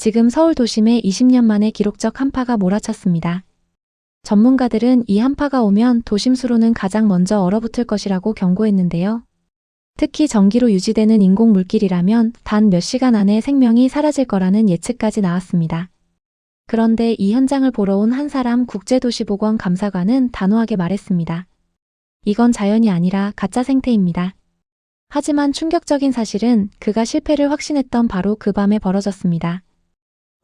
지금 서울 도심에 20년 만에 기록적 한파가 몰아쳤습니다. 전문가들은 이 한파가 오면 도심 수로는 가장 먼저 얼어붙을 것이라고 경고했는데요. 특히 전기로 유지되는 인공 물길이라면 단 몇 시간 안에 생명이 사라질 거라는 예측까지 나왔습니다. 그런데 이 현장을 보러 온 한 사람 국제도시보건 감사관은 단호하게 말했습니다. 이건 자연이 아니라 가짜 생태입니다. 하지만 충격적인 사실은 그가 실패를 확신했던 바로 그 밤에 벌어졌습니다.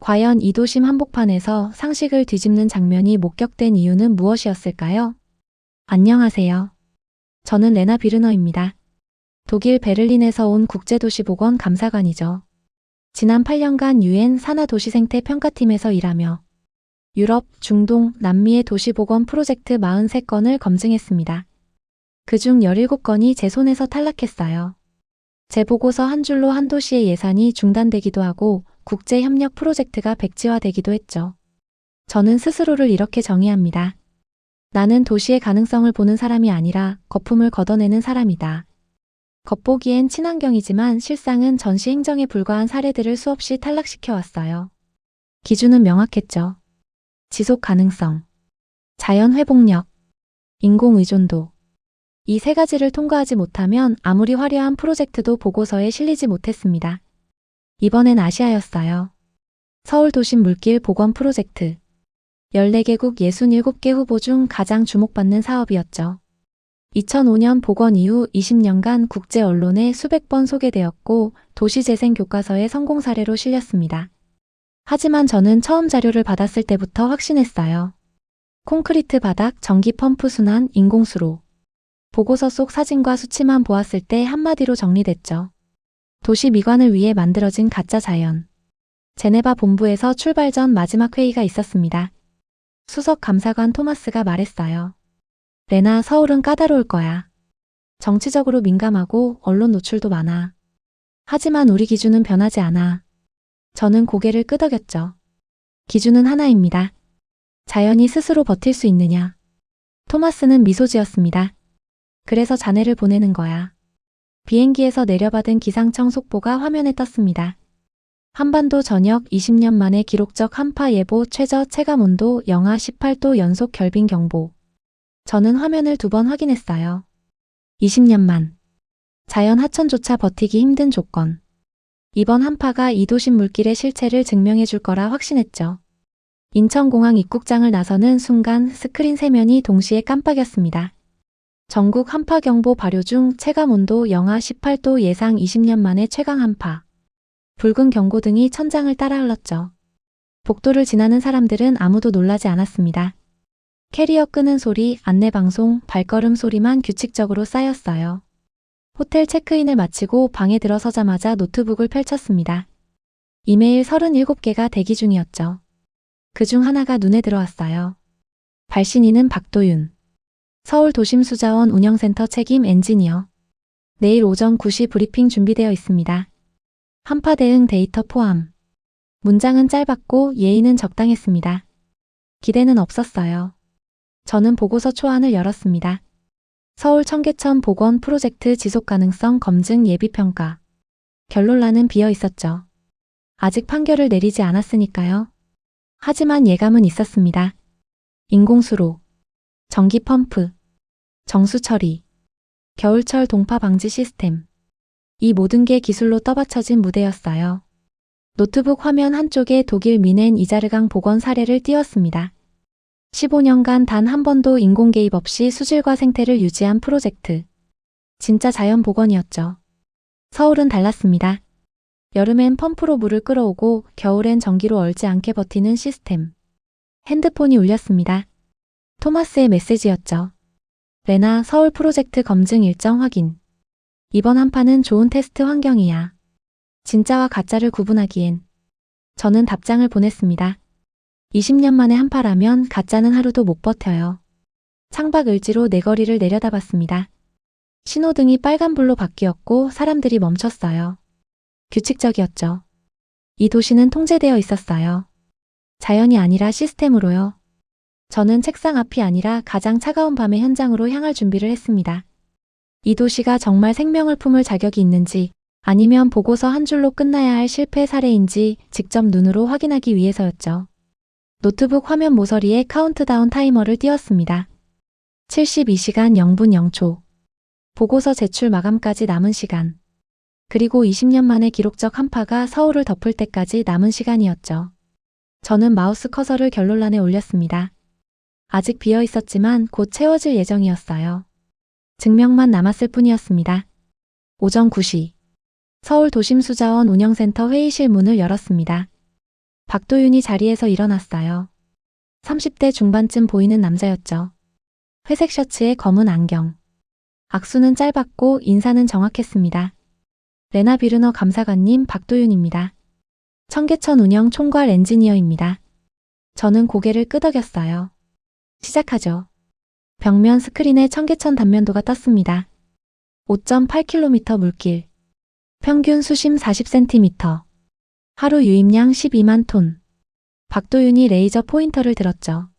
과연 이 도심 한복판에서 상식을 뒤집는 장면이 목격된 이유는 무엇이었을까요? 안녕하세요. 저는 레나 비르너입니다. 독일 베를린에서 온 국제도시보건 감사관이죠. 지난 8년간 UN 산하도시생태 평가팀에서 일하며 유럽, 중동, 남미의 도시보건 프로젝트 43건을 검증했습니다. 그중 17건이 제 손에서 탈락했어요. 제 보고서 한 줄로 한 도시의 예산이 중단되기도 하고 국제협력 프로젝트가 백지화되기도 했죠. 저는 스스로를 이렇게 정의합니다. 나는 도시의 가능성을 보는 사람이 아니라 거품을 걷어내는 사람이다. 겉보기엔 친환경이지만 실상은 전시 행정에 불과한 사례들을 수없이 탈락시켜 왔어요. 기준은 명확했죠. 지속 가능성, 자연 회복력, 인공 의존도. 이 세 가지를 통과하지 못하면 아무리 화려한 프로젝트도 보고서에 실리지 못했습니다. 이번엔 아시아였어요. 서울 도심 물길 복원 프로젝트. 14개국 67개 후보 중 가장 주목받는 사업이었죠. 2005년 복원 이후 20년간 국제 언론에 수백 번 소개되었고 도시재생 교과서의 성공 사례로 실렸습니다. 하지만 저는 처음 자료를 받았을 때부터 확신했어요. 콘크리트 바닥, 전기 펌프 순환, 인공수로. 보고서 속 사진과 수치만 보았을 때 한마디로 정리됐죠. 도시 미관을 위해 만들어진 가짜 자연. 제네바 본부에서 출발 전 마지막 회의가 있었습니다. 수석 감사관 토마스가 말했어요. 레나, 서울은 까다로울 거야. 정치적으로 민감하고 언론 노출도 많아. 하지만 우리 기준은 변하지 않아. 저는 고개를 끄덕였죠. 기준은 하나입니다. 자연이 스스로 버틸 수 있느냐. 토마스는 미소 지었습니다. 그래서 자네를 보내는 거야. 비행기에서 내려받은 기상청 속보가 화면에 떴습니다. 한반도 전역 20년 만에 기록적 한파 예보 최저 체감온도 영하 18도 연속 결빙 경보. 저는 화면을 2번 확인했어요. 20년만. 자연 하천조차 버티기 힘든 조건. 이번 한파가 이 도심 물길의 실체를 증명해 줄 거라 확신했죠. 인천공항 입국장을 나서는 순간 스크린 세면이 동시에 깜빡였습니다. 전국 한파경보 발효 중 체감온도 영하 18도 예상 20년 만에 최강 한파. 붉은 경고등이 천장을 따라 흘렀죠. 복도를 지나는 사람들은 아무도 놀라지 않았습니다. 캐리어 끄는 소리, 안내방송, 발걸음 소리만 규칙적으로 쌓였어요. 호텔 체크인을 마치고 방에 들어서자마자 노트북을 펼쳤습니다. 이메일 37개가 대기 중이었죠. 그중 하나가 눈에 들어왔어요. 발신인은 박도윤. 서울도심수자원 운영센터 책임 엔지니어. 내일 오전 9시 브리핑 준비되어 있습니다. 한파 대응 데이터 포함. 문장은 짧았고 예의는 적당했습니다. 기대는 없었어요. 저는 보고서 초안을 열었습니다. 서울 청계천 복원 프로젝트 지속가능성 검증 예비평가. 결론란은 비어 있었죠. 아직 판결을 내리지 않았으니까요. 하지만 예감은 있었습니다. 인공수로, 전기 펌프, 정수 처리, 겨울철 동파 방지 시스템. 이 모든 게 기술로 떠받쳐진 무대였어요. 노트북 화면 한쪽에 독일 미넨 이자르강 복원 사례를 띄웠습니다. 15년간 단 한 번도 인공 개입 없이 수질과 생태를 유지한 프로젝트. 진짜 자연 복원이었죠. 서울은 달랐습니다. 여름엔 펌프로 물을 끌어오고 겨울엔 전기로 얼지 않게 버티는 시스템. 핸드폰이 울렸습니다. 토마스의 메시지였죠. 레나, 서울 프로젝트 검증 일정 확인. 이번 한파는 좋은 테스트 환경이야. 진짜와 가짜를 구분하기엔. 저는 답장을 보냈습니다. 20년 만에 한파라면 가짜는 하루도 못 버텨요. 창밖 을지로 내거리를 내려다봤습니다. 신호등이 빨간불로 바뀌었고 사람들이 멈췄어요. 규칙적이었죠. 이 도시는 통제되어 있었어요. 자연이 아니라 시스템으로요. 저는 책상 앞이 아니라 가장 차가운 밤의 현장으로 향할 준비를 했습니다. 이 도시가 정말 생명을 품을 자격이 있는지, 아니면 보고서 한 줄로 끝나야 할 실패 사례인지 직접 눈으로 확인하기 위해서였죠. 노트북 화면 모서리에 카운트다운 타이머를 띄웠습니다. 72시간 0분 0초. 보고서 제출 마감까지 남은 시간. 그리고 20년 만에 기록적 한파가 서울을 덮을 때까지 남은 시간이었죠. 저는 마우스 커서를 결론란에 올렸습니다. 아직 비어 있었지만 곧 채워질 예정이었어요. 증명만 남았을 뿐이었습니다. 오전 9시. 서울 도심수자원 운영센터 회의실 문을 열었습니다. 박도윤이 자리에서 일어났어요. 30대 중반쯤 보이는 남자였죠. 회색 셔츠에 검은 안경. 악수는 짧았고 인사는 정확했습니다. 레나 비르너 감사관님 박도윤입니다. 청계천 운영 총괄 엔지니어입니다. 저는 고개를 끄덕였어요. 시작하죠. 벽면 스크린에 청계천 단면도가 떴습니다. 5.8km 물길. 평균 수심 40cm. 하루 유입량 12만 톤. 박도윤이 레이저 포인터를 들었죠.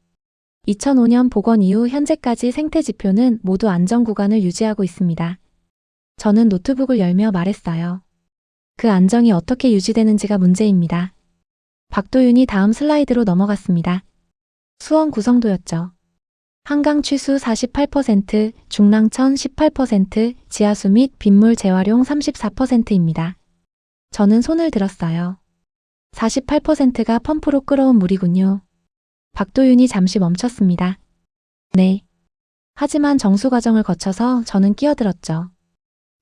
2005년 복원 이후 현재까지 생태 지표는 모두 안전 구간을 유지하고 있습니다. 저는 노트북을 열며 말했어요. 그 안정이 어떻게 유지되는지가 문제입니다. 박도윤이 다음 슬라이드로 넘어갔습니다. 수원 구성도였죠. 한강 취수 48%, 중랑천 18%, 지하수 및 빗물 재활용 34%입니다. 저는 손을 들었어요. 48%가 펌프로 끌어온 물이군요. 박도윤이 잠시 멈췄습니다. 네. 하지만 정수 과정을 거쳐서 저는 끼어들었죠.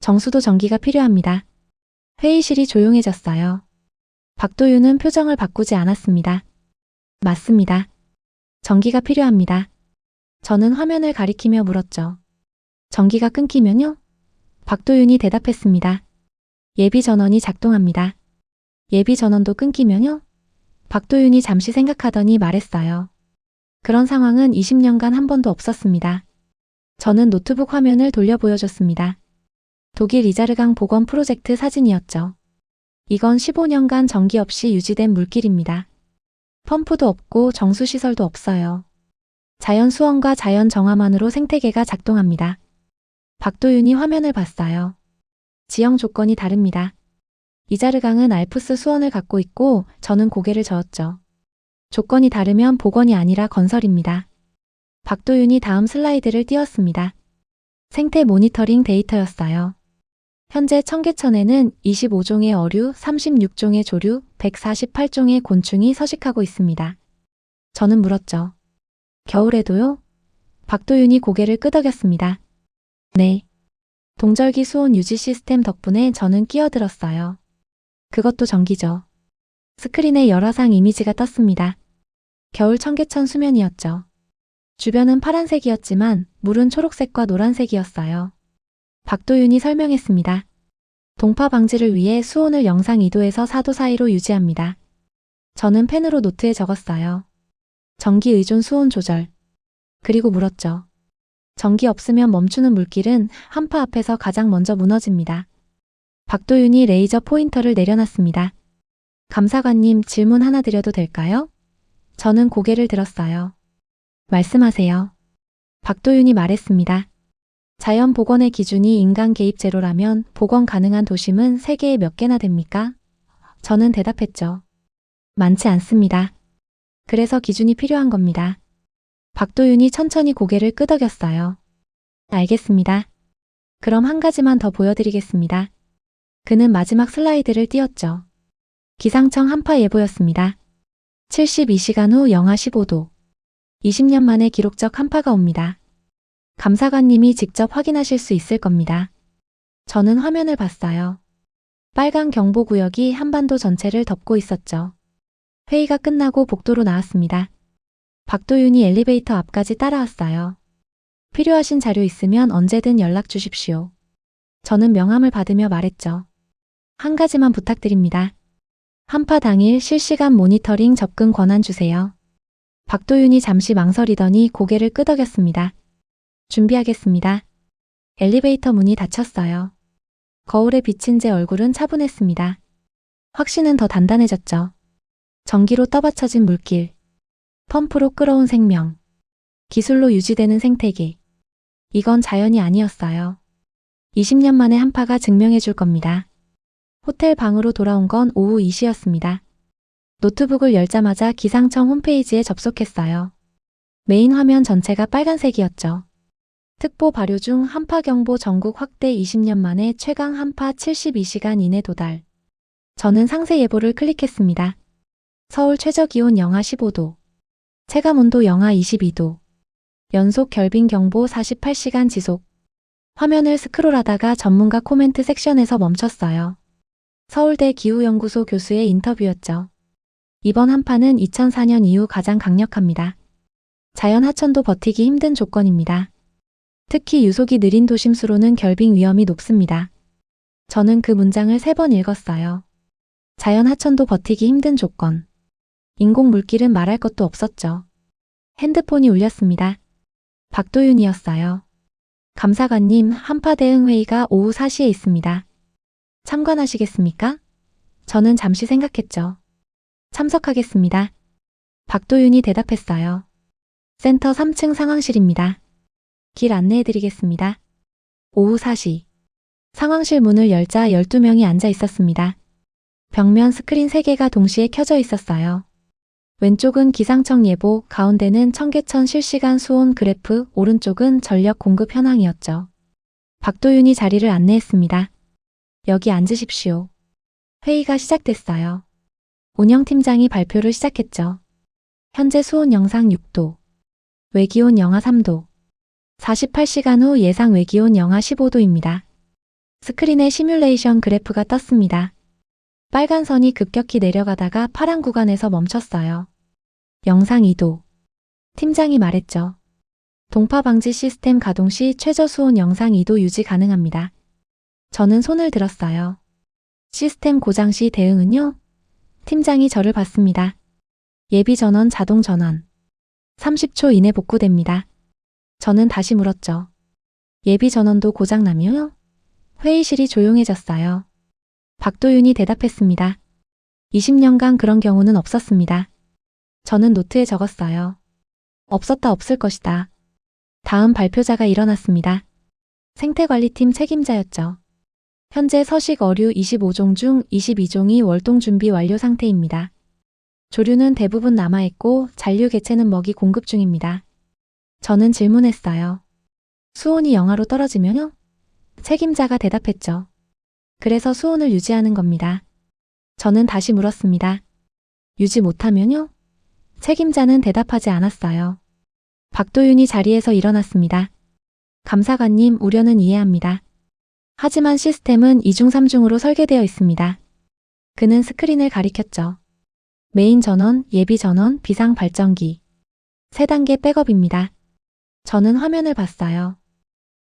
정수도 전기가 필요합니다. 회의실이 조용해졌어요. 박도윤은 표정을 바꾸지 않았습니다. 맞습니다. 전기가 필요합니다. 저는 화면을 가리키며 물었죠. 전기가 끊기면요? 박도윤이 대답했습니다. 예비 전원이 작동합니다. 예비 전원도 끊기면요? 박도윤이 잠시 생각하더니 말했어요. 그런 상황은 20년간 한 번도 없었습니다. 저는 노트북 화면을 돌려 보여줬습니다. 독일 이자르강 복원 프로젝트 사진이었죠. 이건 15년간 전기 없이 유지된 물길입니다. 펌프도 없고 정수시설도 없어요. 자연 수온과 자연 정화만으로 생태계가 작동합니다. 박도윤이 화면을 봤어요. 지형 조건이 다릅니다. 이자르강은 알프스 수원을 갖고 있고 저는 고개를 저었죠. 조건이 다르면 복원이 아니라 건설입니다. 박도윤이 다음 슬라이드를 띄웠습니다. 생태 모니터링 데이터였어요. 현재 청계천에는 25종의 어류, 36종의 조류, 148종의 곤충이 서식하고 있습니다. 저는 물었죠. 겨울에도요? 박도윤이 고개를 끄덕였습니다. 네. 동절기 수온 유지 시스템 덕분에 저는 끼어들었어요. 그것도 전기죠. 스크린에 열화상 이미지가 떴습니다. 겨울 청계천 수면이었죠. 주변은 파란색이었지만 물은 초록색과 노란색이었어요. 박도윤이 설명했습니다. 동파 방지를 위해 수온을 영상 2도에서 4도 사이로 유지합니다. 저는 펜으로 노트에 적었어요. 전기 의존 수온 조절. 그리고 물었죠. 전기 없으면 멈추는 물길은 한파 앞에서 가장 먼저 무너집니다. 박도윤이 레이저 포인터를 내려놨습니다. 감사관님 질문 하나 드려도 될까요? 저는 고개를 들었어요. 말씀하세요. 박도윤이 말했습니다. 자연 복원의 기준이 인간 개입 제로라면 복원 가능한 도심은 세계에 몇 개나 됩니까? 저는 대답했죠. 많지 않습니다. 그래서 기준이 필요한 겁니다. 박도윤이 천천히 고개를 끄덕였어요. 알겠습니다. 그럼 한 가지만 더 보여드리겠습니다. 그는 마지막 슬라이드를 띄웠죠. 기상청 한파 예보였습니다. 72시간 후 영하 15도. 20년 만에 기록적 한파가 옵니다. 감사관님이 직접 확인하실 수 있을 겁니다. 저는 화면을 봤어요. 빨간 경보구역이 한반도 전체를 덮고 있었죠. 회의가 끝나고 복도로 나왔습니다. 박도윤이 엘리베이터 앞까지 따라왔어요. 필요하신 자료 있으면 언제든 연락 주십시오. 저는 명함을 받으며 말했죠. 한 가지만 부탁드립니다. 한파 당일 실시간 모니터링 접근 권한 주세요. 박도윤이 잠시 망설이더니 고개를 끄덕였습니다. 준비하겠습니다. 엘리베이터 문이 닫혔어요. 거울에 비친 제 얼굴은 차분했습니다. 확신은 더 단단해졌죠. 전기로 떠받쳐진 물길. 펌프로 끌어온 생명. 기술로 유지되는 생태계. 이건 자연이 아니었어요. 20년 만에 한파가 증명해 줄 겁니다. 호텔 방으로 돌아온 건 오후 2시였습니다. 노트북을 열자마자 기상청 홈페이지에 접속했어요. 메인 화면 전체가 빨간색이었죠. 특보 발효 중 한파 경보 전국 확대 20년 만에 최강 한파 72시간 이내 도달. 저는 상세 예보를 클릭했습니다. 서울 최저 기온 영하 15도. 체감 온도 영하 22도. 연속 결빙 경보 48시간 지속. 화면을 스크롤하다가 전문가 코멘트 섹션에서 멈췄어요. 서울대 기후연구소 교수의 인터뷰였죠. 이번 한파는 2004년 이후 가장 강력합니다. 자연 하천도 버티기 힘든 조건입니다. 특히 유속이 느린 도심수로는 결빙 위험이 높습니다. 저는 그 문장을 3번 읽었어요. 자연 하천도 버티기 힘든 조건. 인공 물길은 말할 것도 없었죠. 핸드폰이 울렸습니다. 박도윤이었어요. 감사관님, 한파 대응 회의가 오후 4시에 있습니다. 참관하시겠습니까? 저는 잠시 생각했죠. 참석하겠습니다. 박도윤이 대답했어요. 센터 3층 상황실입니다. 길 안내해드리겠습니다. 오후 4시. 상황실 문을 열자 12명이 앉아 있었습니다. 벽면 스크린 3개가 동시에 켜져 있었어요. 왼쪽은 기상청 예보, 가운데는 청계천 실시간 수온 그래프, 오른쪽은 전력 공급 현황이었죠. 박도윤이 자리를 안내했습니다. 여기 앉으십시오. 회의가 시작됐어요. 운영팀장이 발표를 시작했죠. 현재 수온 영상 6도. 외기온 영하 3도. 48시간 후 예상 외기온 영하 15도입니다. 스크린에 시뮬레이션 그래프가 떴습니다. 빨간 선이 급격히 내려가다가 파란 구간에서 멈췄어요. 영상 2도. 팀장이 말했죠. 동파 방지 시스템 가동 시 최저 수온 영상 2도 유지 가능합니다. 저는 손을 들었어요. 시스템 고장 시 대응은요? 팀장이 저를 봤습니다. 예비 전원 자동 전원. 30초 이내 복구됩니다. 저는 다시 물었죠. 예비 전원도 고장나면요? 회의실이 조용해졌어요. 박도윤이 대답했습니다. 20년간 그런 경우는 없었습니다. 저는 노트에 적었어요. 없었다 없을 것이다. 다음 발표자가 일어났습니다. 생태관리팀 책임자였죠. 현재 서식 어류 25종 중 22종이 월동 준비 완료 상태입니다. 조류는 대부분 남아있고 잔류 개체는 먹이 공급 중입니다. 저는 질문했어요. 수온이 영하로 떨어지면요? 책임자가 대답했죠. 그래서 수온을 유지하는 겁니다. 저는 다시 물었습니다. 유지 못하면요? 책임자는 대답하지 않았어요. 박도윤이 자리에서 일어났습니다. 감사관님, 우려는 이해합니다. 하지만 시스템은 2중 3중으로 설계되어 있습니다. 그는 스크린을 가리켰죠. 메인 전원, 예비 전원, 비상 발전기. 3단계 백업입니다. 저는 화면을 봤어요.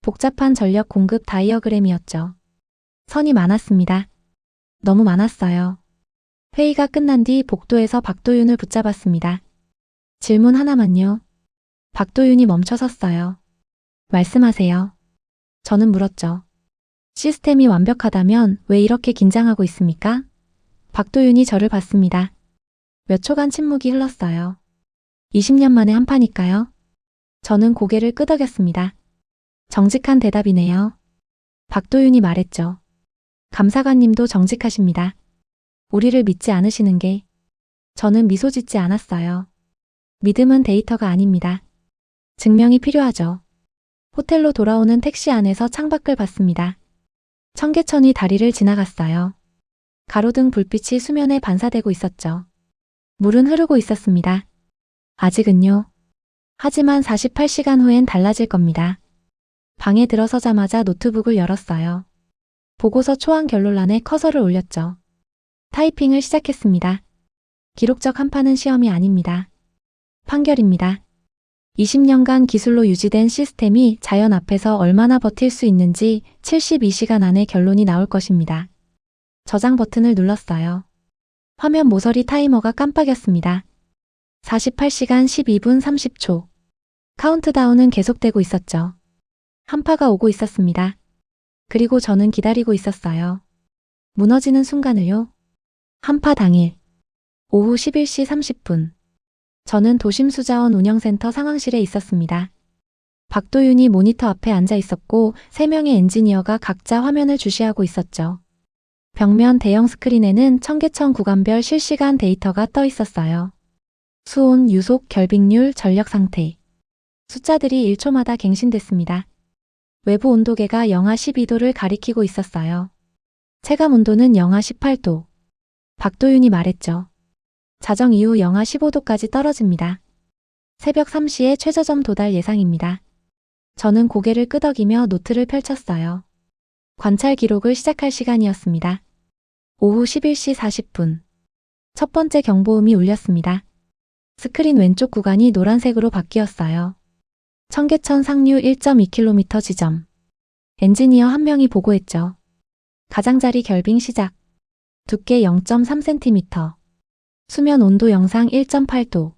복잡한 전력 공급 다이어그램이었죠. 선이 많았습니다. 너무 많았어요. 회의가 끝난 뒤 복도에서 박도윤을 붙잡았습니다. 질문 하나만요. 박도윤이 멈춰 섰어요. 말씀하세요. 저는 물었죠. 시스템이 완벽하다면 왜 이렇게 긴장하고 있습니까? 박도윤이 저를 봤습니다. 몇 초간 침묵이 흘렀어요. 20년 만에 한파니까요. 저는 고개를 끄덕였습니다. 정직한 대답이네요. 박도윤이 말했죠. 감사관님도 정직하십니다. 우리를 믿지 않으시는 게. 저는 미소 짓지 않았어요. 믿음은 데이터가 아닙니다. 증명이 필요하죠. 호텔로 돌아오는 택시 안에서 창밖을 봤습니다. 청계천이 다리를 지나갔어요. 가로등 불빛이 수면에 반사되고 있었죠. 물은 흐르고 있었습니다. 아직은요. 하지만 48시간 후엔 달라질 겁니다. 방에 들어서자마자 노트북을 열었어요. 보고서 초안 결론란에 커서를 올렸죠. 타이핑을 시작했습니다. 기록적 한파는 시험이 아닙니다. 판결입니다. 20년간 기술로 유지된 시스템이 자연 앞에서 얼마나 버틸 수 있는지 72시간 안에 결론이 나올 것입니다. 저장 버튼을 눌렀어요. 화면 모서리 타이머가 깜빡였습니다. 48시간 12분 30초. 카운트다운은 계속되고 있었죠. 한파가 오고 있었습니다. 그리고 저는 기다리고 있었어요. 무너지는 순간을요. 한파 당일. 오후 11시 30분. 저는 도심수자원 운영센터 상황실에 있었습니다. 박도윤이 모니터 앞에 앉아 있었고 3명의 엔지니어가 각자 화면을 주시하고 있었죠. 벽면 대형 스크린에는 청계천 구간별 실시간 데이터가 떠 있었어요. 수온, 유속, 결빙률, 전력 상태. 숫자들이 1초마다 갱신됐습니다. 외부 온도계가 영하 12도를 가리키고 있었어요. 체감 온도는 영하 18도. 박도윤이 말했죠. 자정 이후 영하 15도까지 떨어집니다. 새벽 3시에 최저점 도달 예상입니다. 저는 고개를 끄덕이며 노트를 펼쳤어요. 관찰 기록을 시작할 시간이었습니다. 오후 11시 40분. 첫 번째 경보음이 울렸습니다. 스크린 왼쪽 구간이 노란색으로 바뀌었어요. 청계천 상류 1.2km 지점. 엔지니어 한 명이 보고했죠. 가장자리 결빙 시작. 두께 0.3cm. 수면 온도 영상 1.8도.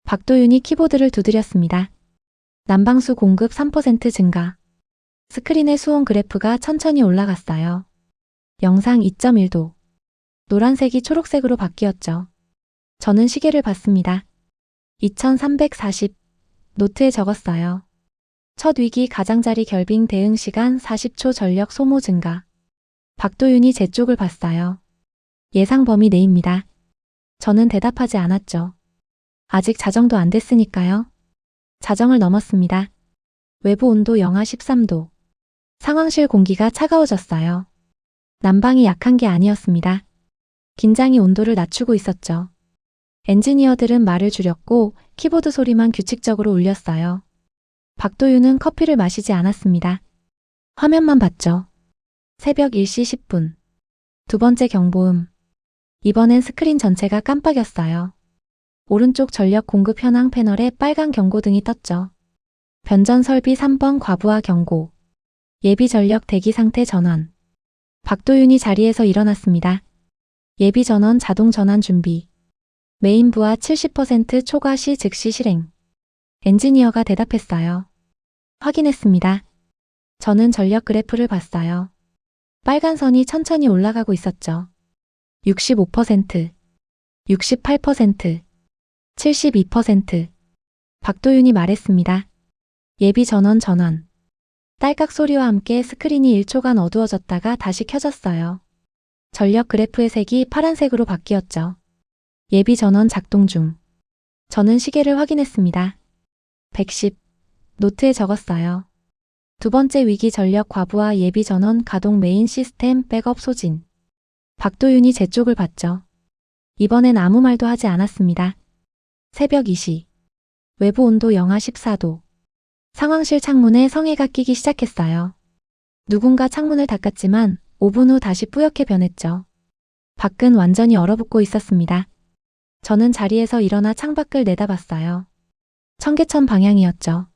박도윤이 키보드를 두드렸습니다. 난방수 공급 3% 증가. 스크린의 수온 그래프가 천천히 올라갔어요. 영상 2.1도. 노란색이 초록색으로 바뀌었죠. 저는 시계를 봤습니다. 2340. 노트에 적었어요. 첫 위기 가장자리 결빙 대응 시간 40초 전력 소모 증가. 박도윤이 제 쪽을 봤어요. 예상 범위 내입니다. 저는 대답하지 않았죠. 아직 자정도 안 됐으니까요. 자정을 넘었습니다. 외부 온도 영하 13도. 상황실 공기가 차가워졌어요. 난방이 약한 게 아니었습니다. 긴장이 온도를 낮추고 있었죠. 엔지니어들은 말을 줄였고 키보드 소리만 규칙적으로 울렸어요. 박도윤은 커피를 마시지 않았습니다. 화면만 봤죠. 새벽 1시 10분. 두 번째 경보음. 이번엔 스크린 전체가 깜빡였어요. 오른쪽 전력 공급 현황 패널에 빨간 경고등이 떴죠. 변전 설비 3번 과부하 경고. 예비 전력 대기 상태 전원. 박도윤이 자리에서 일어났습니다. 예비 전원 자동 전환 준비. 메인 부하 70% 초과 시 즉시 실행. 엔지니어가 대답했어요. 확인했습니다. 저는 전력 그래프를 봤어요. 빨간 선이 천천히 올라가고 있었죠. 65%, 68%, 72%. 박도윤이 말했습니다. 예비 전원 전원. 딸깍 소리와 함께 스크린이 1초간 어두워졌다가 다시 켜졌어요. 전력 그래프의 색이 파란색으로 바뀌었죠. 예비 전원 작동 중. 저는 시계를 확인했습니다. 110. 노트에 적었어요. 두 번째 위기 전력 과부하 예비 전원 가동 메인 시스템 백업 소진. 박도윤이 제 쪽을 봤죠. 이번엔 아무 말도 하지 않았습니다. 새벽 2시. 외부 온도 영하 14도. 상황실 창문에 성에가 끼기 시작했어요. 누군가 창문을 닦았지만 5분 후 다시 뿌옇게 변했죠. 밖은 완전히 얼어붙고 있었습니다. 저는 자리에서 일어나 창밖을 내다봤어요. 청계천 방향이었죠.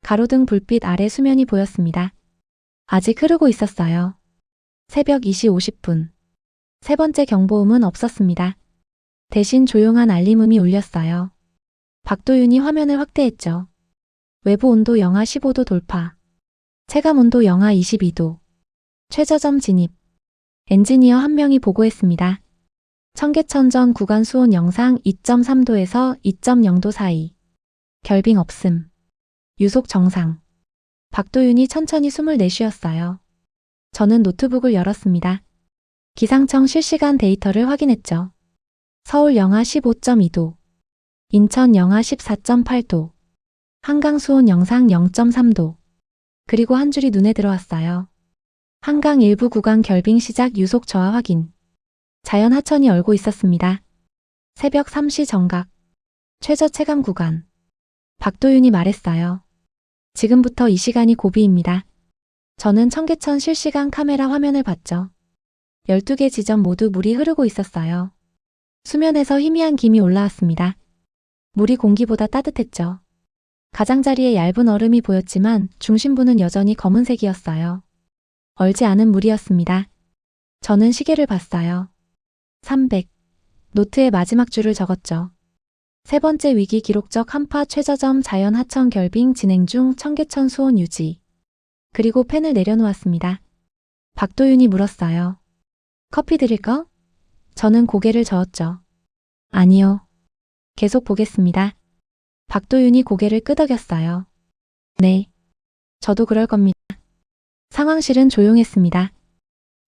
가로등 불빛 아래 수면이 보였습니다. 아직 흐르고 있었어요. 새벽 2시 50분. 세 번째 경보음은 없었습니다. 대신 조용한 알림음이 울렸어요. 박도윤이 화면을 확대했죠. 외부 온도 영하 15도 돌파. 체감 온도 영하 22도. 최저점 진입. 엔지니어 한 명이 보고했습니다. 청계천 전 구간 수온 영상 2.3도에서 2.0도 사이. 결빙 없음. 유속 정상. 박도윤이 천천히 숨을 내쉬었어요. 저는 노트북을 열었습니다. 기상청 실시간 데이터를 확인했죠. 서울 영하 15.2도. 인천 영하 14.8도. 한강 수온 영상 0.3도. 그리고 한 줄이 눈에 들어왔어요. 한강 일부 구간 결빙 시작 유속 저하 확인. 자연 하천이 얼고 있었습니다. 새벽 3시 정각. 최저 체감 구간. 박도윤이 말했어요. 지금부터 이 시간이 고비입니다. 저는 청계천 실시간 카메라 화면을 봤죠. 12개 지점 모두 물이 흐르고 있었어요. 수면에서 희미한 김이 올라왔습니다. 물이 공기보다 따뜻했죠. 가장자리에 얇은 얼음이 보였지만 중심부는 여전히 검은색이었어요. 얼지 않은 물이었습니다. 저는 시계를 봤어요. 300. 노트의 마지막 줄을 적었죠. 세 번째 위기 기록적 한파 최저점 자연 하천 결빙 진행 중 청계천 수온 유지. 그리고 펜을 내려놓았습니다. 박도윤이 물었어요. 커피 드릴 거? 저는 고개를 저었죠. 아니요. 계속 보겠습니다. 박도윤이 고개를 끄덕였어요. 네. 저도 그럴 겁니다. 상황실은 조용했습니다.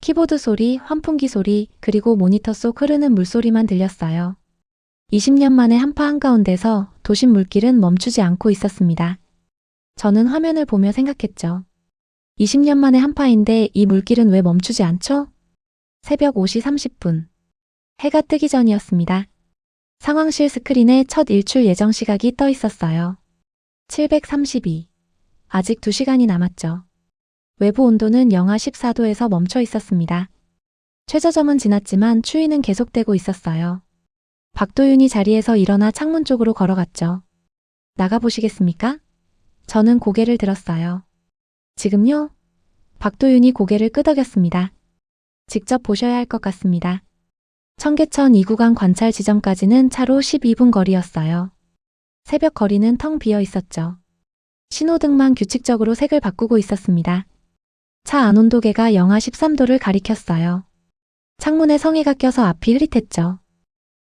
키보드 소리, 환풍기 소리, 그리고 모니터 속 흐르는 물소리만 들렸어요. 20년 만에 한파 한가운데서 도심 물길은 멈추지 않고 있었습니다. 저는 화면을 보며 생각했죠. 20년 만에 한파인데 이 물길은 왜 멈추지 않죠? 새벽 5시 30분. 해가 뜨기 전이었습니다. 상황실 스크린에 첫 일출 예정 시각이 떠 있었어요. 732. 아직 2시간이 남았죠. 외부 온도는 영하 14도에서 멈춰 있었습니다. 최저점은 지났지만 추위는 계속되고 있었어요. 박도윤이 자리에서 일어나 창문 쪽으로 걸어갔죠. 나가보시겠습니까? 저는 고개를 들었어요. 지금요? 박도윤이 고개를 끄덕였습니다. 직접 보셔야 할 것 같습니다. 청계천 2구간 관찰 지점까지는 차로 12분 거리였어요. 새벽 거리는 텅 비어 있었죠. 신호등만 규칙적으로 색을 바꾸고 있었습니다. 차 안 온도계가 영하 13도를 가리켰어요. 창문에 성에가 껴서 앞이 흐릿했죠.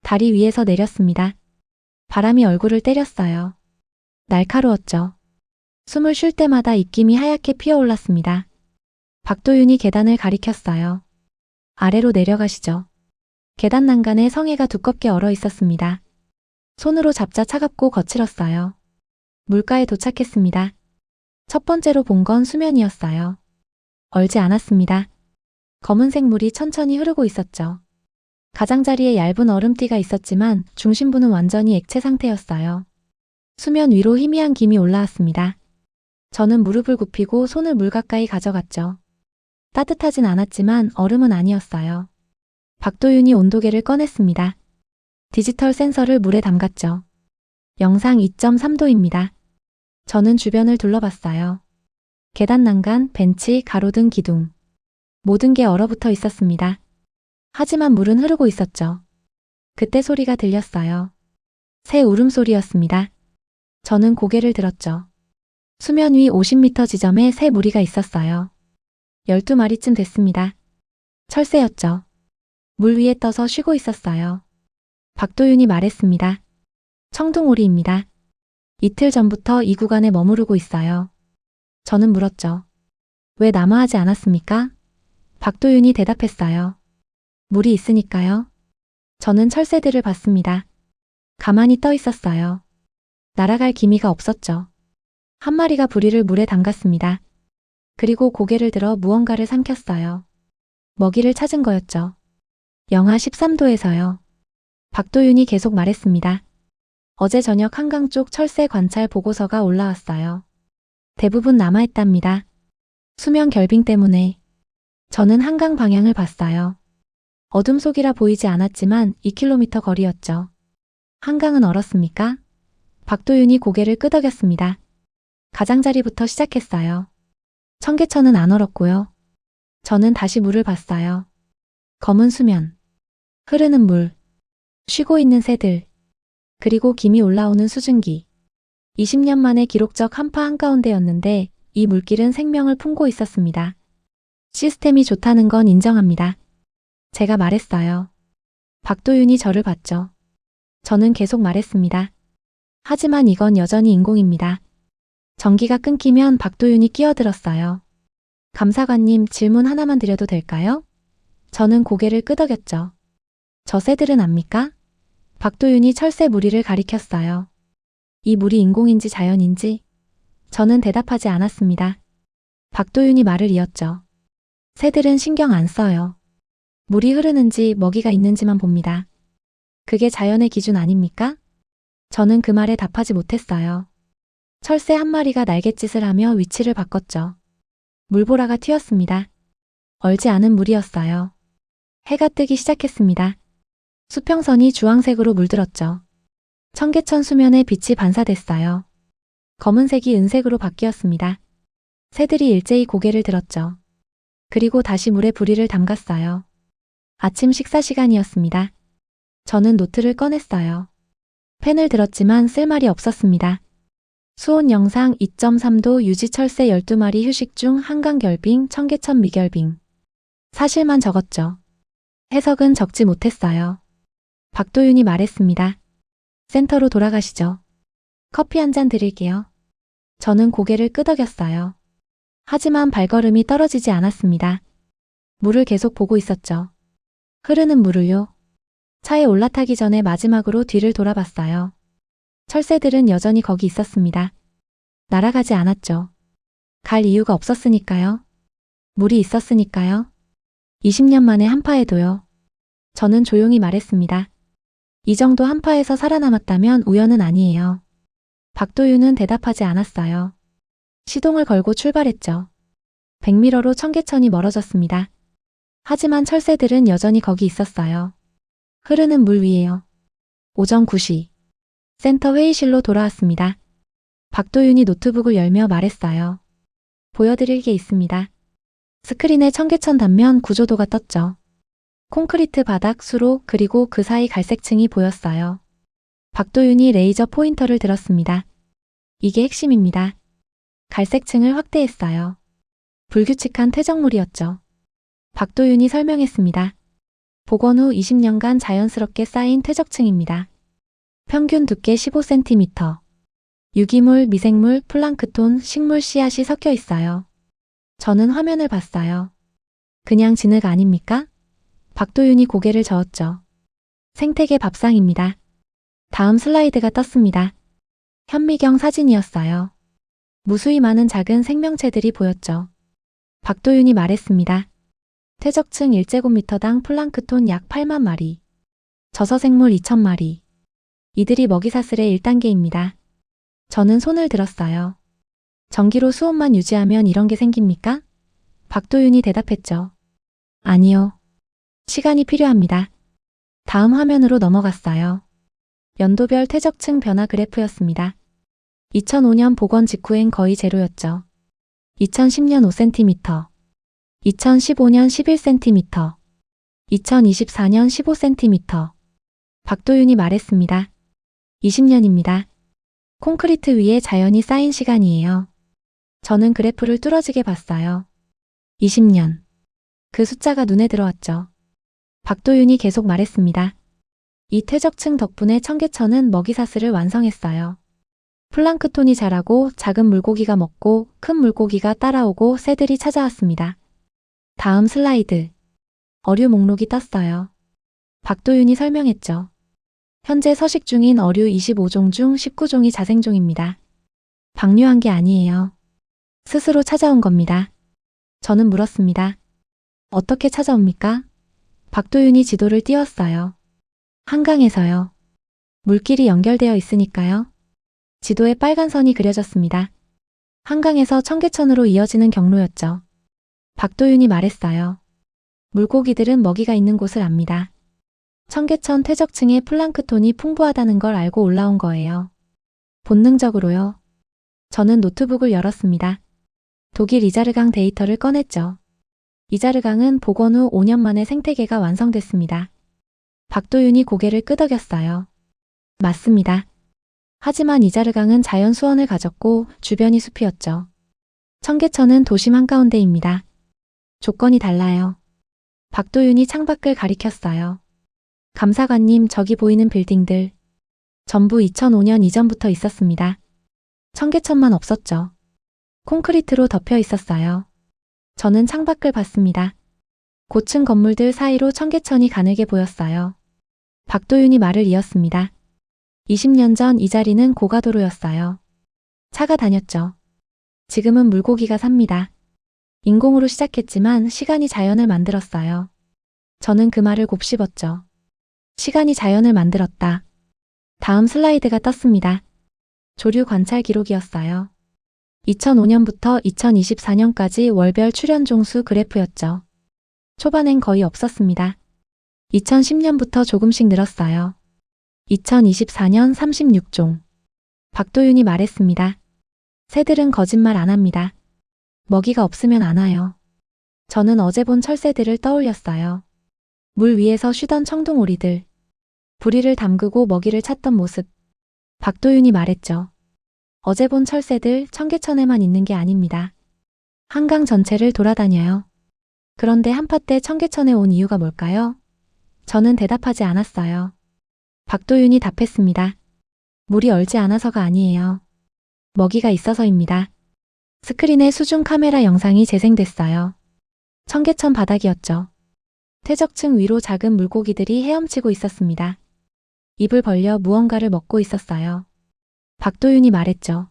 다리 위에서 내렸습니다. 바람이 얼굴을 때렸어요. 날카로웠죠. 숨을 쉴 때마다 입김이 하얗게 피어올랐습니다. 박도윤이 계단을 가리켰어요. 아래로 내려가시죠. 계단 난간에 성에가 두껍게 얼어 있었습니다. 손으로 잡자 차갑고 거칠었어요. 물가에 도착했습니다. 첫 번째로 본 건 수면이었어요. 얼지 않았습니다. 검은색 물이 천천히 흐르고 있었죠. 가장자리에 얇은 얼음띠가 있었지만 중심부는 완전히 액체 상태였어요. 수면 위로 희미한 김이 올라왔습니다. 저는 무릎을 굽히고 손을 물 가까이 가져갔죠. 따뜻하진 않았지만 얼음은 아니었어요. 박도윤이 온도계를 꺼냈습니다. 디지털 센서를 물에 담갔죠. 영상 2.3도입니다. 저는 주변을 둘러봤어요. 계단 난간, 벤치, 가로등, 기둥. 모든 게 얼어붙어 있었습니다. 하지만 물은 흐르고 있었죠. 그때 소리가 들렸어요. 새 울음소리였습니다. 저는 고개를 들었죠. 수면 위 50m 지점에 새 무리가 있었어요. 12마리쯤 됐습니다. 철새였죠. 물 위에 떠서 쉬고 있었어요. 박도윤이 말했습니다. 청둥오리입니다. 이틀 전부터 이 구간에 머무르고 있어요. 저는 물었죠. 왜 남아하지 않았습니까? 박도윤이 대답했어요. 물이 있으니까요. 저는 철새들을 봤습니다. 가만히 떠 있었어요. 날아갈 기미가 없었죠. 한 마리가 부리를 물에 담갔습니다. 그리고 고개를 들어 무언가를 삼켰어요. 먹이를 찾은 거였죠. 영하 13도에서요. 박도윤이 계속 말했습니다. 어제 저녁 한강 쪽 철새 관찰 보고서가 올라왔어요. 대부분 남아있답니다. 수면 결빙 때문에. 저는 한강 방향을 봤어요. 어둠 속이라 보이지 않았지만 2km 거리였죠. 한강은 얼었습니까? 박도윤이 고개를 끄덕였습니다. 가장자리부터 시작했어요. 청계천은 안 얼었고요. 저는 다시 물을 봤어요. 검은 수면, 흐르는 물, 쉬고 있는 새들, 그리고 김이 올라오는 수증기. 20년 만에 기록적 한파 한가운데였는데 이 물길은 생명을 품고 있었습니다. 시스템이 좋다는 건 인정합니다. 제가 말했어요. 박도윤이 저를 봤죠. 저는 계속 말했습니다. 하지만 이건 여전히 인공입니다. 전기가 끊기면 박도윤이 끼어들었어요. 감사관님, 질문 하나만 드려도 될까요? 저는 고개를 끄덕였죠. 저 새들은 압니까? 박도윤이 철새 무리를 가리켰어요. 이 물이 인공인지 자연인지? 저는 대답하지 않았습니다. 박도윤이 말을 이었죠. 새들은 신경 안 써요. 물이 흐르는지 먹이가 있는지만 봅니다. 그게 자연의 기준 아닙니까? 저는 그 말에 답하지 못했어요. 철새 한 마리가 날갯짓을 하며 위치를 바꿨죠. 물보라가 튀었습니다. 얼지 않은 물이었어요. 해가 뜨기 시작했습니다. 수평선이 주황색으로 물들었죠. 청계천 수면에 빛이 반사됐어요. 검은색이 은색으로 바뀌었습니다. 새들이 일제히 고개를 들었죠. 그리고 다시 물에 부리를 담갔어요. 아침 식사 시간이었습니다. 저는 노트를 꺼냈어요. 펜을 들었지만 쓸 말이 없었습니다. 수온 영상 2.3도 유지 철새 12마리 휴식 중 한강 결빙, 청계천 미결빙. 사실만 적었죠. 해석은 적지 못했어요. 박도윤이 말했습니다. 센터로 돌아가시죠. 커피 한 잔 드릴게요. 저는 고개를 끄덕였어요. 하지만 발걸음이 떨어지지 않았습니다. 물을 계속 보고 있었죠. 흐르는 물을요. 차에 올라타기 전에 마지막으로 뒤를 돌아봤어요. 철새들은 여전히 거기 있었습니다. 날아가지 않았죠. 갈 이유가 없었으니까요. 물이 있었으니까요. 20년 만에 한파에도요. 저는 조용히 말했습니다. 이 정도 한파에서 살아남았다면 우연은 아니에요. 박도윤은 대답하지 않았어요. 시동을 걸고 출발했죠. 100미러로 청계천이 멀어졌습니다. 하지만 철새들은 여전히 거기 있었어요. 흐르는 물 위에요. 오전 9시. 센터 회의실로 돌아왔습니다. 박도윤이 노트북을 열며 말했어요. 보여드릴 게 있습니다. 스크린에 청계천 단면 구조도가 떴죠. 콘크리트 바닥, 수로, 그리고 그 사이 갈색층이 보였어요. 박도윤이 레이저 포인터를 들었습니다. 이게 핵심입니다. 갈색층을 확대했어요. 불규칙한 퇴적물이었죠. 박도윤이 설명했습니다. 복원 후 20년간 자연스럽게 쌓인 퇴적층입니다. 평균 두께 15cm. 유기물, 미생물, 플랑크톤, 식물 씨앗이 섞여 있어요. 저는 화면을 봤어요. 그냥 진흙 아닙니까? 박도윤이 고개를 저었죠. 생태계 밥상입니다. 다음 슬라이드가 떴습니다. 현미경 사진이었어요. 무수히 많은 작은 생명체들이 보였죠. 박도윤이 말했습니다. 퇴적층 1제곱미터당 플랑크톤 약 8만 마리. 저서생물 2,000마리. 이들이 먹이사슬의 1단계입니다. 저는 손을 들었어요. 전기로 수온만 유지하면 이런 게 생깁니까? 박도윤이 대답했죠. 아니요. 시간이 필요합니다. 다음 화면으로 넘어갔어요. 연도별 퇴적층 변화 그래프였습니다. 2005년 복원 직후엔 거의 제로였죠. 2010년 5cm, 2015년 11cm, 2024년 15cm. 박도윤이 말했습니다. 20년입니다. 콘크리트 위에 자연이 쌓인 시간이에요. 저는 그래프를 뚫어지게 봤어요. 20년. 그 숫자가 눈에 들어왔죠. 박도윤이 계속 말했습니다. 이 퇴적층 덕분에 청계천은 먹이사슬을 완성했어요. 플랑크톤이 자라고 작은 물고기가 먹고 큰 물고기가 따라오고 새들이 찾아왔습니다. 다음 슬라이드. 어류 목록이 떴어요. 박도윤이 설명했죠. 현재 서식 중인 어류 25종 중 19종이 자생종입니다. 방류한 게 아니에요. 스스로 찾아온 겁니다. 저는 물었습니다. 어떻게 찾아옵니까? 박도윤이 지도를 띄웠어요. 한강에서요. 물길이 연결되어 있으니까요. 지도에 빨간 선이 그려졌습니다. 한강에서 청계천으로 이어지는 경로였죠. 박도윤이 말했어요. 물고기들은 먹이가 있는 곳을 압니다. 청계천 퇴적층에 플랑크톤이 풍부하다는 걸 알고 올라온 거예요. 본능적으로요. 저는 노트북을 열었습니다. 독일 이자르강 데이터를 꺼냈죠. 이자르강은 복원 후 5년 만에 생태계가 완성됐습니다. 박도윤이 고개를 끄덕였어요. 맞습니다. 하지만 이자르강은 자연 수원을 가졌고 주변이 숲이었죠. 청계천은 도심 한가운데입니다. 조건이 달라요. 박도윤이 창밖을 가리켰어요. 감사관님, 저기 보이는 빌딩들. 전부 2005년 이전부터 있었습니다. 청계천만 없었죠. 콘크리트로 덮여 있었어요. 저는 창밖을 봤습니다. 고층 건물들 사이로 청계천이 가늘게 보였어요. 박도윤이 말을 이었습니다. 20년 전 이 자리는 고가도로였어요. 차가 다녔죠. 지금은 물고기가 삽니다. 인공으로 시작했지만 시간이 자연을 만들었어요. 저는 그 말을 곱씹었죠. 시간이 자연을 만들었다. 다음 슬라이드가 떴습니다. 조류 관찰 기록이었어요. 2005년부터 2024년까지 월별 출현 종수 그래프였죠. 초반엔 거의 없었습니다. 2010년부터 조금씩 늘었어요. 2024년 36종. 박도윤이 말했습니다. 새들은 거짓말 안 합니다. 먹이가 없으면 안 와요. 저는 어제 본 철새들을 떠올렸어요. 물 위에서 쉬던 청둥오리들. 부리를 담그고 먹이를 찾던 모습. 박도윤이 말했죠. 어제 본 철새들 청계천에만 있는 게 아닙니다. 한강 전체를 돌아다녀요. 그런데 한파 때 청계천에 온 이유가 뭘까요? 저는 대답하지 않았어요. 박도윤이 답했습니다. 물이 얼지 않아서가 아니에요. 먹이가 있어서입니다. 스크린에 수중 카메라 영상이 재생됐어요. 청계천 바닥이었죠. 퇴적층 위로 작은 물고기들이 헤엄치고 있었습니다. 입을 벌려 무언가를 먹고 있었어요. 박도윤이 말했죠.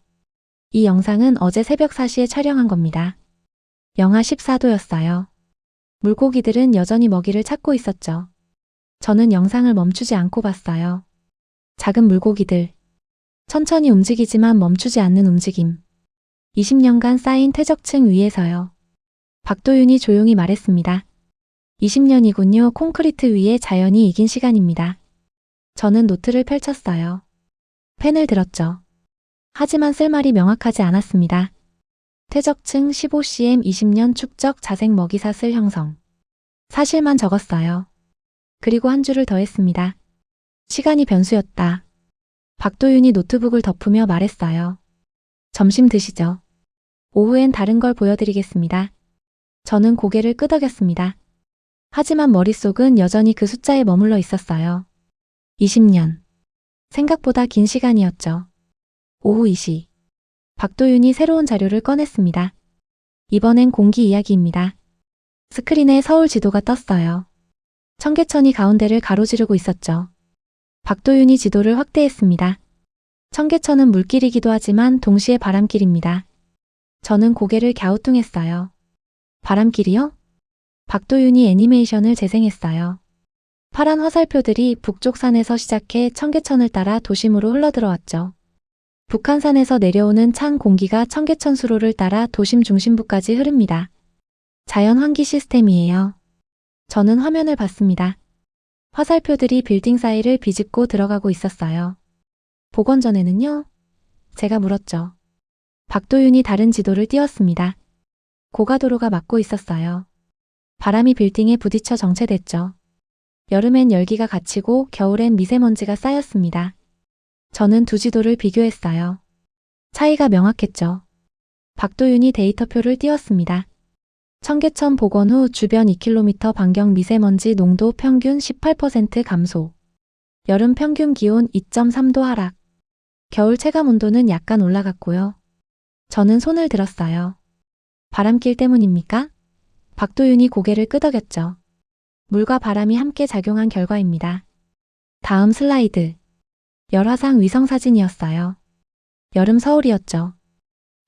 이 영상은 어제 새벽 4시에 촬영한 겁니다. 영하 14도였어요. 물고기들은 여전히 먹이를 찾고 있었죠. 저는 영상을 멈추지 않고 봤어요. 작은 물고기들. 천천히 움직이지만 멈추지 않는 움직임. 20년간 쌓인 퇴적층 위에서요. 박도윤이 조용히 말했습니다. 20년이군요. 콘크리트 위에 자연이 이긴 시간입니다. 저는 노트를 펼쳤어요. 펜을 들었죠. 하지만 쓸 말이 명확하지 않았습니다. 퇴적층 15cm 20년 축적 자생 먹이사슬 형성. 사실만 적었어요. 그리고 한 줄을 더했습니다. 시간이 변수였다. 박도윤이 노트북을 덮으며 말했어요. 점심 드시죠. 오후엔 다른 걸 보여드리겠습니다. 저는 고개를 끄덕였습니다. 하지만 머릿속은 여전히 그 숫자에 머물러 있었어요. 20년. 생각보다 긴 시간이었죠. 오후 2시. 박도윤이 새로운 자료를 꺼냈습니다. 이번엔 공기 이야기입니다. 스크린에 서울 지도가 떴어요. 청계천이 가운데를 가로지르고 있었죠. 박도윤이 지도를 확대했습니다. 청계천은 물길이기도 하지만 동시에 바람길입니다. 저는 고개를 갸우뚱했어요. 바람길이요? 박도윤이 애니메이션을 재생했어요. 파란 화살표들이 북쪽 산에서 시작해 청계천을 따라 도심으로 흘러들어왔죠. 북한산에서 내려오는 찬 공기가 청계천 수로를 따라 도심 중심부까지 흐릅니다. 자연 환기 시스템이에요. 저는 화면을 봤습니다. 화살표들이 빌딩 사이를 비집고 들어가고 있었어요. 복원 전에는요? 제가 물었죠. 박도윤이 다른 지도를 띄웠습니다. 고가도로가 막고 있었어요. 바람이 빌딩에 부딪혀 정체됐죠. 여름엔 열기가 갇히고 겨울엔 미세먼지가 쌓였습니다. 저는 두 지도를 비교했어요. 차이가 명확했죠. 박도윤이 데이터표를 띄웠습니다. 청계천 복원 후 주변 2km 반경 미세먼지 농도 평균 18% 감소. 여름 평균 기온 2.3도 하락. 겨울 체감 온도는 약간 올라갔고요. 저는 손을 들었어요. 바람길 때문입니까? 박도윤이 고개를 끄덕였죠. 물과 바람이 함께 작용한 결과입니다. 다음 슬라이드. 열화상 위성사진이었어요. 여름 서울이었죠.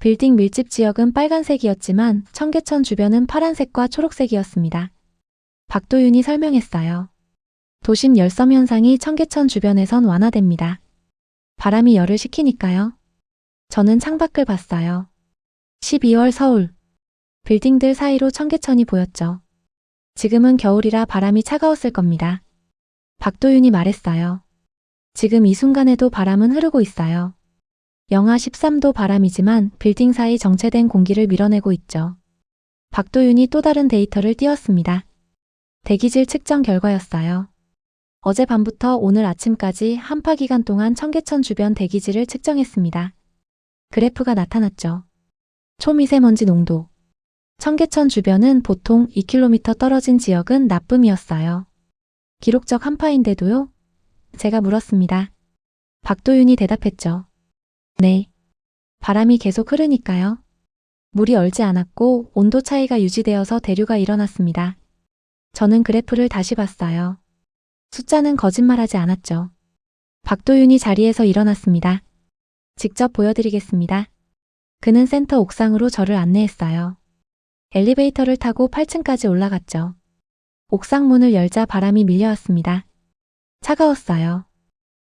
빌딩 밀집 지역은 빨간색이었지만 청계천 주변은 파란색과 초록색이었습니다. 박도윤이 설명했어요. 도심 열섬 현상이 청계천 주변에선 완화됩니다. 바람이 열을 식히니까요. 저는 창밖을 봤어요. 12월 서울. 빌딩들 사이로 청계천이 보였죠. 지금은 겨울이라 바람이 차가웠을 겁니다. 박도윤이 말했어요. 지금 이 순간에도 바람은 흐르고 있어요. 영하 13도 바람이지만 빌딩 사이 정체된 공기를 밀어내고 있죠. 박도윤이 또 다른 데이터를 띄웠습니다. 대기질 측정 결과였어요. 어젯밤부터 오늘 아침까지 한파 기간 동안 청계천 주변 대기질을 측정했습니다. 그래프가 나타났죠. 초미세먼지 농도. 청계천 주변은 보통 2km 떨어진 지역은 나쁨이었어요. 기록적 한파인데도요? 제가 물었습니다. 박도윤이 대답했죠. 네. 바람이 계속 흐르니까요. 물이 얼지 않았고 온도 차이가 유지되어서 대류가 일어났습니다. 저는 그래프를 다시 봤어요. 숫자는 거짓말하지 않았죠. 박도윤이 자리에서 일어났습니다. 직접 보여드리겠습니다. 그는 센터 옥상으로 저를 안내했어요. 엘리베이터를 타고 8층까지 올라갔죠. 옥상 문을 열자 바람이 밀려왔습니다. 차가웠어요.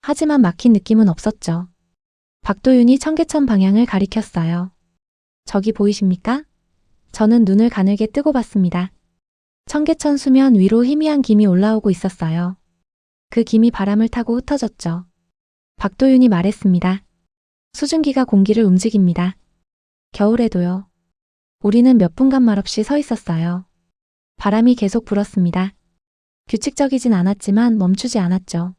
하지만 막힌 느낌은 없었죠. 박도윤이 청계천 방향을 가리켰어요. 저기 보이십니까? 저는 눈을 가늘게 뜨고 봤습니다. 청계천 수면 위로 희미한 김이 올라오고 있었어요. 그 김이 바람을 타고 흩어졌죠. 박도윤이 말했습니다. 수증기가 공기를 움직입니다. 겨울에도요. 우리는 몇 분간 말없이 서 있었어요. 바람이 계속 불었습니다. 규칙적이진 않았지만 멈추지 않았죠.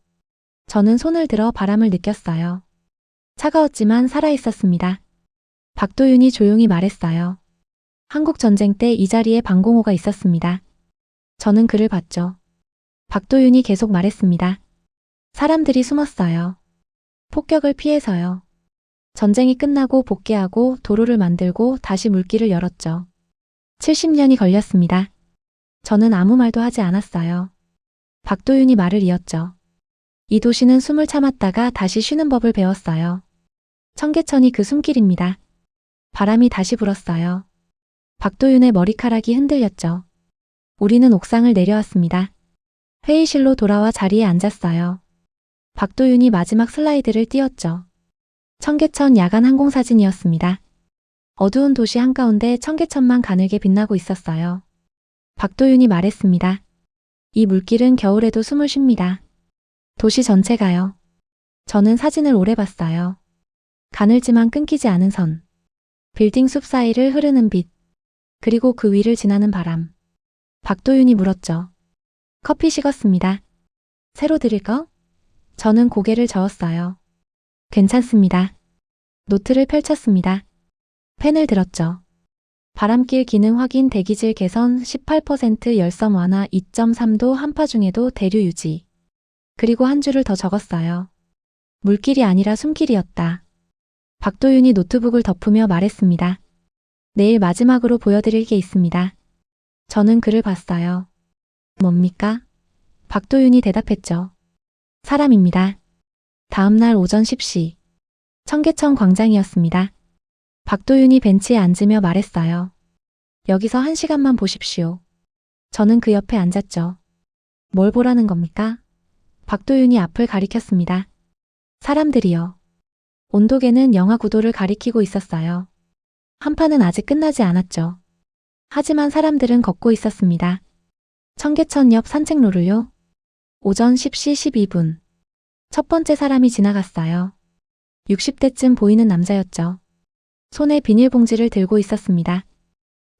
저는 손을 들어 바람을 느꼈어요. 차가웠지만 살아있었습니다. 박도윤이 조용히 말했어요. 한국 전쟁 때 이 자리에 방공호가 있었습니다. 저는 그를 봤죠. 박도윤이 계속 말했습니다. 사람들이 숨었어요. 폭격을 피해서요. 전쟁이 끝나고 복귀하고 도로를 만들고 다시 물길을 열었죠. 70년이 걸렸습니다. 저는 아무 말도 하지 않았어요. 박도윤이 말을 이었죠. 이 도시는 숨을 참았다가 다시 쉬는 법을 배웠어요. 청계천이 그 숨길입니다. 바람이 다시 불었어요. 박도윤의 머리카락이 흔들렸죠. 우리는 옥상을 내려왔습니다. 회의실로 돌아와 자리에 앉았어요. 박도윤이 마지막 슬라이드를 띄웠죠. 청계천 야간 항공사진이었습니다. 어두운 도시 한가운데 청계천만 가늘게 빛나고 있었어요. 박도윤이 말했습니다. 이 물길은 겨울에도 숨을 쉽니다. 도시 전체가요. 저는 사진을 오래 봤어요. 가늘지만 끊기지 않은 선. 빌딩 숲 사이를 흐르는 빛. 그리고 그 위를 지나는 바람. 박도윤이 물었죠. 커피 식었습니다. 새로 드릴 거? 저는 고개를 저었어요. 괜찮습니다. 노트를 펼쳤습니다. 펜을 들었죠. 바람길 기능 확인, 대기질 개선 18%, 열섬 완화 2.3도, 한파 중에도 대류 유지. 그리고 한 줄을 더 적었어요. 물길이 아니라 숨길이었다. 박도윤이 노트북을 덮으며 말했습니다. 내일 마지막으로 보여드릴 게 있습니다. 저는 글을 봤어요. 뭡니까? 박도윤이 대답했죠. 사람입니다. 다음날 오전 10시. 청계천 광장이었습니다. 박도윤이 벤치에 앉으며 말했어요. 여기서 1시간만 보십시오. 저는 그 옆에 앉았죠. 뭘 보라는 겁니까? 박도윤이 앞을 가리켰습니다. 사람들이요. 온도계는 영하 9도를 가리키고 있었어요. 한파는 아직 끝나지 않았죠. 하지만 사람들은 걷고 있었습니다. 청계천 옆 산책로를요. 오전 10시 12분. 첫 번째 사람이 지나갔어요. 60대쯤 보이는 남자였죠. 손에 비닐봉지를 들고 있었습니다.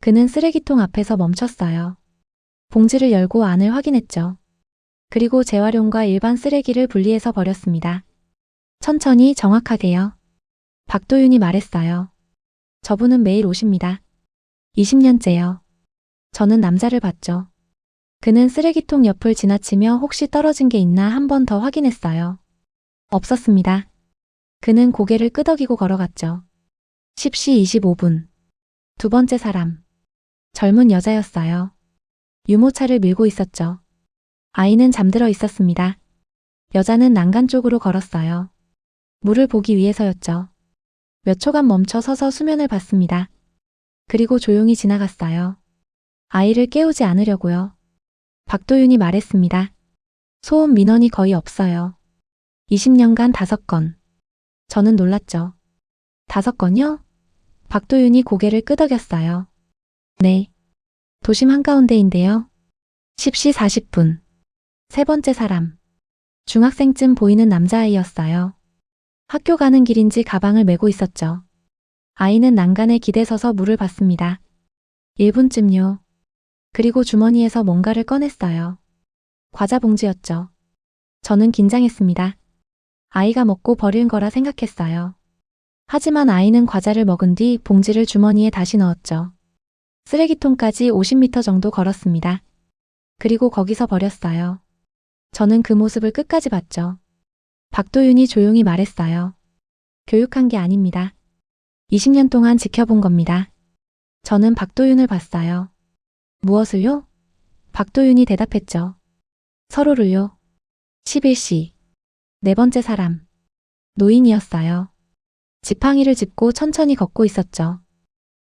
그는 쓰레기통 앞에서 멈췄어요. 봉지를 열고 안을 확인했죠. 그리고 재활용과 일반 쓰레기를 분리해서 버렸습니다. 천천히 정확하게요. 박도윤이 말했어요. 저분은 매일 오십니다. 20년째요. 저는 남자를 봤죠. 그는 쓰레기통 옆을 지나치며 혹시 떨어진 게 있나 한 번 더 확인했어요. 없었습니다. 그는 고개를 끄덕이고 걸어갔죠. 10시 25분. 두 번째 사람. 젊은 여자였어요. 유모차를 밀고 있었죠. 아이는 잠들어 있었습니다. 여자는 난간 쪽으로 걸었어요. 물을 보기 위해서였죠. 몇 초간 멈춰 서서 수면을 봤습니다. 그리고 조용히 지나갔어요. 아이를 깨우지 않으려고요. 박도윤이 말했습니다. 소음 민원이 거의 없어요. 20년간 5건. 저는 놀랐죠. 5건요? 박도윤이 고개를 끄덕였어요. 네. 도심 한가운데인데요. 10시 40분. 세 번째 사람. 중학생쯤 보이는 남자아이였어요. 학교 가는 길인지 가방을 메고 있었죠. 아이는 난간에 기대서서 물을 받습니다. 1분쯤요. 그리고 주머니에서 뭔가를 꺼냈어요. 과자 봉지였죠. 저는 긴장했습니다. 아이가 먹고 버릴 거라 생각했어요. 하지만 아이는 과자를 먹은 뒤 봉지를 주머니에 다시 넣었죠. 쓰레기통까지 50m 정도 걸었습니다. 그리고 거기서 버렸어요. 저는 그 모습을 끝까지 봤죠. 박도윤이 조용히 말했어요. 교육한 게 아닙니다. 20년 동안 지켜본 겁니다. 저는 박도윤을 봤어요. 무엇을요? 박도윤이 대답했죠. 서로를요. 11시. 네 번째 사람. 노인이었어요. 지팡이를 짚고 천천히 걷고 있었죠.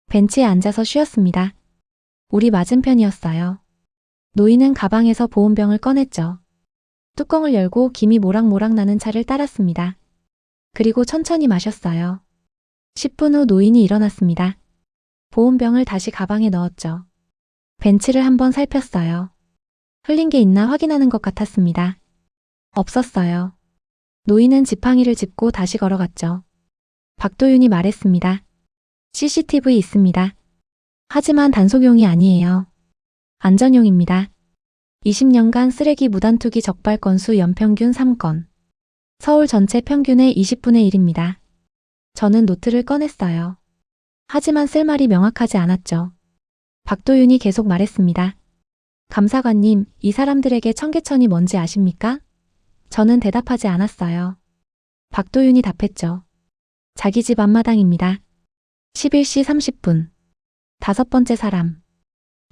벤치에 앉아서 쉬었습니다. 우리 맞은편이었어요. 노인은 가방에서 보온병을 꺼냈죠. 뚜껑을 열고 김이 모락모락 나는 차를 따랐습니다. 그리고 천천히 마셨어요. 10분 후 노인이 일어났습니다. 보온병을 다시 가방에 넣었죠. 벤치를 한번 살폈어요. 흘린 게 있나 확인하는 것 같았습니다. 없었어요. 노인은 지팡이를 짚고 다시 걸어갔죠. 박도윤이 말했습니다. CCTV 있습니다. 하지만 단속용이 아니에요. 안전용입니다. 20년간 쓰레기 무단 투기 적발 건수 연평균 3건. 서울 전체 평균의 20분의 1입니다. 저는 노트를 꺼냈어요. 하지만 쓸 말이 명확하지 않았죠. 박도윤이 계속 말했습니다. 감사관님, 이 사람들에게 청계천이 뭔지 아십니까? 저는 대답하지 않았어요. 박도윤이 답했죠. 자기 집 앞마당입니다. 11시 30분. 다섯 번째 사람.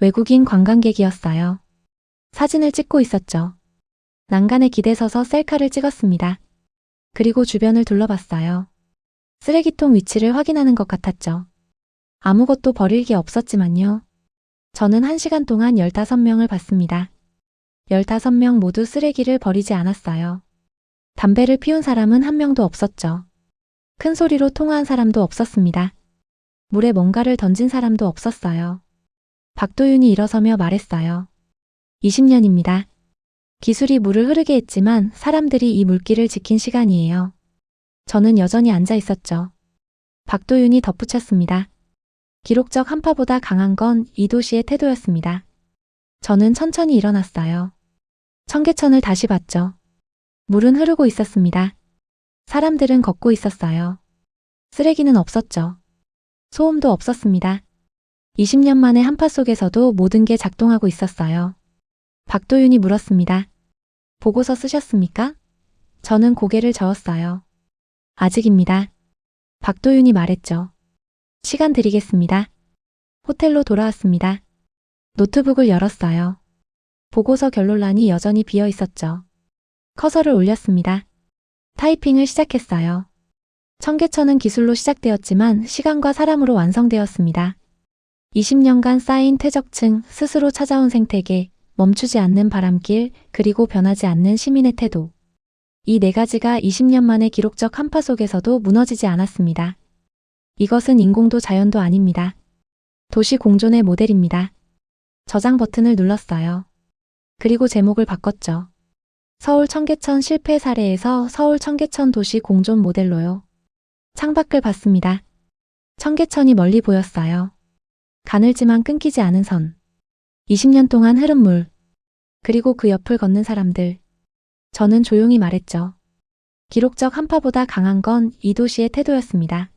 외국인 관광객이었어요. 사진을 찍고 있었죠. 난간에 기대서서 셀카를 찍었습니다. 그리고 주변을 둘러봤어요. 쓰레기통 위치를 확인하는 것 같았죠. 아무것도 버릴 게 없었지만요. 저는 1시간 동안 15명을 봤습니다. 15명 모두 쓰레기를 버리지 않았어요. 담배를 피운 사람은 한 명도 없었죠. 큰 소리로 통화한 사람도 없었습니다. 물에 뭔가를 던진 사람도 없었어요. 박도윤이 일어서며 말했어요. 20년입니다. 기술이 물을 흐르게 했지만 사람들이 이 물길을 지킨 시간이에요. 저는 여전히 앉아 있었죠. 박도윤이 덧붙였습니다. 기록적 한파보다 강한 건 이 도시의 태도였습니다. 저는 천천히 일어났어요. 청계천을 다시 봤죠. 물은 흐르고 있었습니다. 사람들은 걷고 있었어요. 쓰레기는 없었죠. 소음도 없었습니다. 20년 만에 한파 속에서도 모든 게 작동하고 있었어요. 박도윤이 물었습니다. 보고서 쓰셨습니까? 저는 고개를 저었어요. 아직입니다. 박도윤이 말했죠. 시간 드리겠습니다. 호텔로 돌아왔습니다. 노트북을 열었어요. 보고서 결론란이 여전히 비어 있었죠. 커서를 올렸습니다. 타이핑을 시작했어요. 청계천은 기술로 시작되었지만 시간과 사람으로 완성되었습니다. 20년간 쌓인 퇴적층, 스스로 찾아온 생태계, 멈추지 않는 바람길, 그리고 변하지 않는 시민의 태도. 이 4가지가 20년 만의 기록적 한파 속에서도 무너지지 않았습니다. 이것은 인공도 자연도 아닙니다. 도시 공존의 모델입니다. 저장 버튼을 눌렀어요. 그리고 제목을 바꿨죠. 서울 청계천 실패 사례에서 서울 청계천 도시 공존 모델로요. 창밖을 봤습니다. 청계천이 멀리 보였어요. 가늘지만 끊기지 않은 선. 20년 동안 흐른 물. 그리고 그 옆을 걷는 사람들. 저는 조용히 말했죠. 기록적 한파보다 강한 건 이 도시의 태도였습니다.